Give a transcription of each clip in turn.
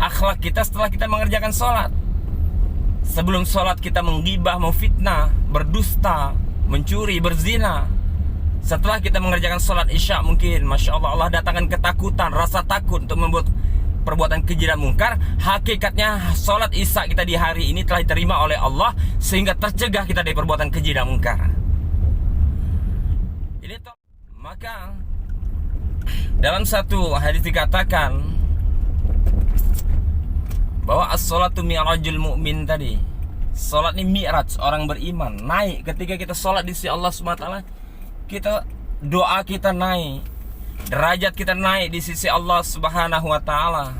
akhlak kita setelah kita mengerjakan sholat. Sebelum sholat kita menggibah, memfitnah, berdusta, mencuri, berzina. Setelah kita mengerjakan sholat isya mungkin, Masya Allah, Allah datangkan ketakutan, rasa takut untuk membuat perbuatan keji dan mungkar. Hakikatnya sholat isya kita di hari ini telah diterima oleh Allah, sehingga tercegah kita dari perbuatan keji dan mungkar. Maka dalam satu hadis dikatakan bahwa as-sholatu mi'rajul mu'min tadi. Sholat ini mi'raj, orang beriman naik. Ketika kita sholat di sisi Allah SWT, kita doa kita naik, derajat kita naik di sisi Allah Subhanahu wa taala.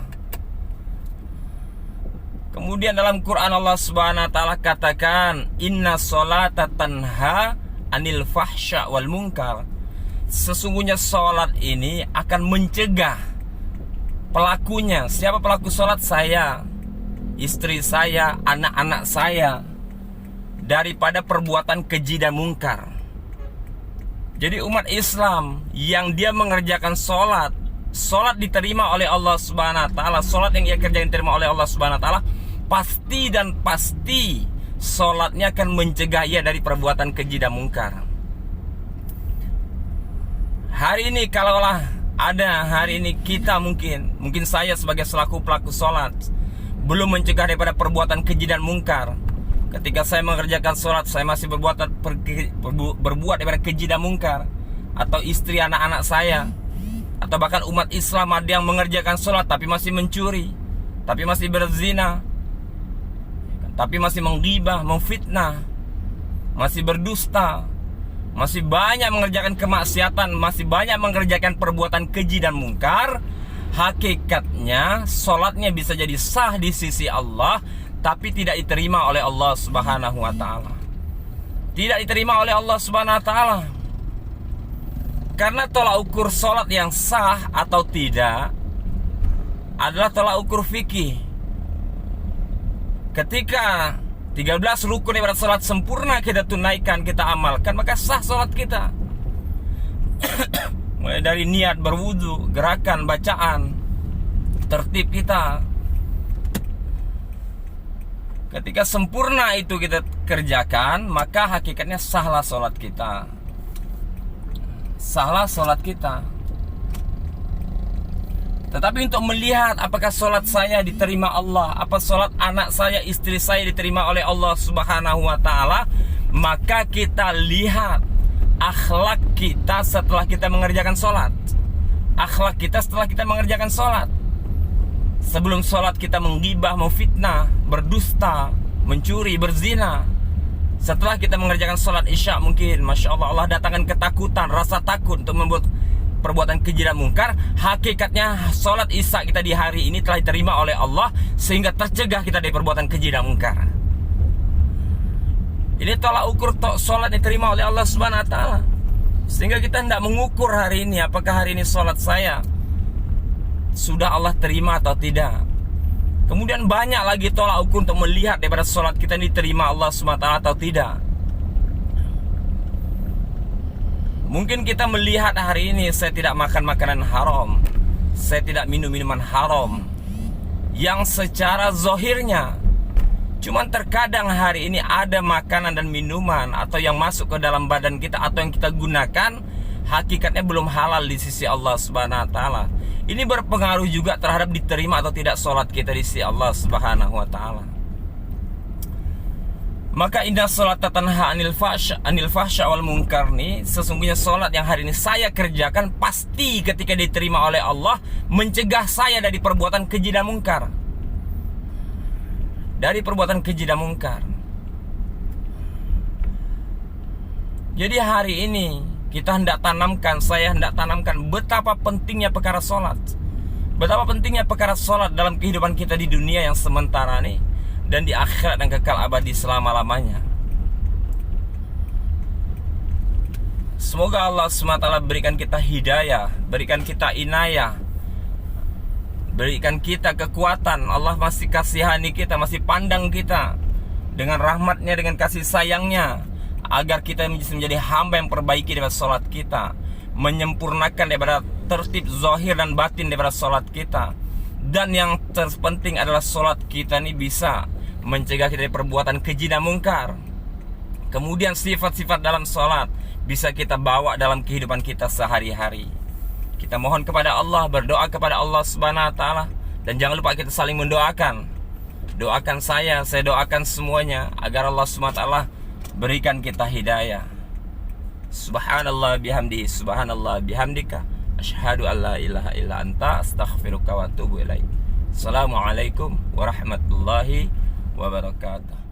Kemudian dalam Quran Allah Subhanahu wa taala katakan, inna sholata tanha anil fahsya wal munkar. Sesungguhnya sholat ini akan mencegah pelakunya. Siapa pelaku sholat? Saya, istri saya, anak-anak saya, daripada perbuatan keji dan mungkar. Jadi umat Islam yang dia mengerjakan sholat, sholat diterima oleh Allah Subhanahu wa taala, sholat yang ia kerjakan diterima oleh Allah Subhanahu wa taala, pasti dan pasti sholatnya akan mencegah ia dari perbuatan keji dan mungkar. Hari ini kalaulah ada hari ini kita mungkin saya sebagai selaku pelaku sholat belum mencegah daripada perbuatan keji dan mungkar. Ketika saya mengerjakan sholat, saya masih berbuat daripada keji dan mungkar. Atau istri anak-anak saya, atau bahkan umat Islam ada yang mengerjakan sholat tapi masih mencuri, tapi masih berzina, tapi masih menggibah, memfitnah, masih berdusta, masih banyak mengerjakan kemaksiatan, masih banyak mengerjakan perbuatan keji dan mungkar. Hakikatnya sholatnya bisa jadi sah di sisi Allah, tapi tidak diterima oleh Allah Subhanahu wa taala. Tidak diterima oleh Allah Subhanahu wa taala. Karena tolak ukur sholat yang sah atau tidak adalah tolak ukur fikih. Ketika 13 rukun ibarat sholat sempurna kita tunaikan, kita amalkan, maka sah sholat kita. Mulai dari niat, berwudu, gerakan, bacaan, tertib kita. Ketika sempurna itu kita kerjakan, maka hakikatnya sahlah sholat kita. Sahlah sholat kita. Tetapi untuk melihat apakah sholat saya diterima Allah, apa sholat anak saya, istri saya diterima oleh Allah Subhanahu wa taala, maka kita lihat akhlak kita setelah kita mengerjakan sholat. Akhlak kita setelah kita mengerjakan sholat. Sebelum sholat kita menggibah, memfitnah, berdusta, mencuri, berzina. Setelah kita mengerjakan sholat isya mungkin, Masya Allah, Allah datangkan ketakutan, rasa takut untuk membuat perbuatan keji dan mungkar. Hakikatnya sholat isya kita di hari ini telah diterima oleh Allah, sehingga tercegah kita dari perbuatan keji dan mungkar. Ini tolak ukur sholat diterima oleh Allah Subhanahu wa taala. Sehingga kita tidak mengukur hari ini apakah hari ini sholat saya sudah Allah terima atau tidak. Kemudian banyak lagi tolak ukur untuk melihat daripada sholat kita ini diterima Allah Subhanahu wa taala atau tidak. Mungkin kita melihat hari ini saya tidak makan makanan haram, saya tidak minum minuman haram, yang secara zohirnya. Cuman terkadang hari ini ada makanan dan minuman atau yang masuk ke dalam badan kita atau yang kita gunakan, hakikatnya belum halal di sisi Allah Subhanahu wa taala. Ini berpengaruh juga terhadap diterima atau tidak sholat kita di sisi Allah Subhanahu wa taala. Maka inna sholata tanha anil fahsya wal munkar nih, sesungguhnya sholat yang hari ini saya kerjakan pasti ketika diterima oleh Allah mencegah saya dari perbuatan keji dan mungkar. Dari perbuatan keji dan mungkar. Jadi hari ini kita hendak tanamkan, saya hendak tanamkan betapa pentingnya perkara sholat. Betapa pentingnya perkara sholat dalam kehidupan kita di dunia yang sementara nih, dan di akhirat dan kekal abadi selama-lamanya. Semoga Allah SWT berikan kita hidayah, berikan kita inayah, berikan kita kekuatan. Allah masih kasihani kita, masih pandang kita dengan rahmatnya, dengan kasih sayangnya, agar kita menjadi hamba yang perbaiki daripada sholat kita, menyempurnakan daripada tertib zahir dan batin daripada sholat kita, Dan yang terpenting adalah sholat kita ini bisa mencegah kita dari perbuatan keji dan mungkar. Kemudian sifat-sifat dalam sholat bisa kita bawa dalam kehidupan kita sehari-hari. Kita mohon kepada Allah, berdoa kepada Allah Subhanahu wa taala, dan jangan lupa kita saling mendoakan. Doakan saya doakan semuanya agar Allah Subhanahu wa taala berikan kita hidayah. Subhanallah bihamdi, subhanallah bihamdika, asyhadu an la ilaha illa anta, astaghfiruka wa atubu ilaik. Assalamualaikum warahmatullahi wabarakatuh.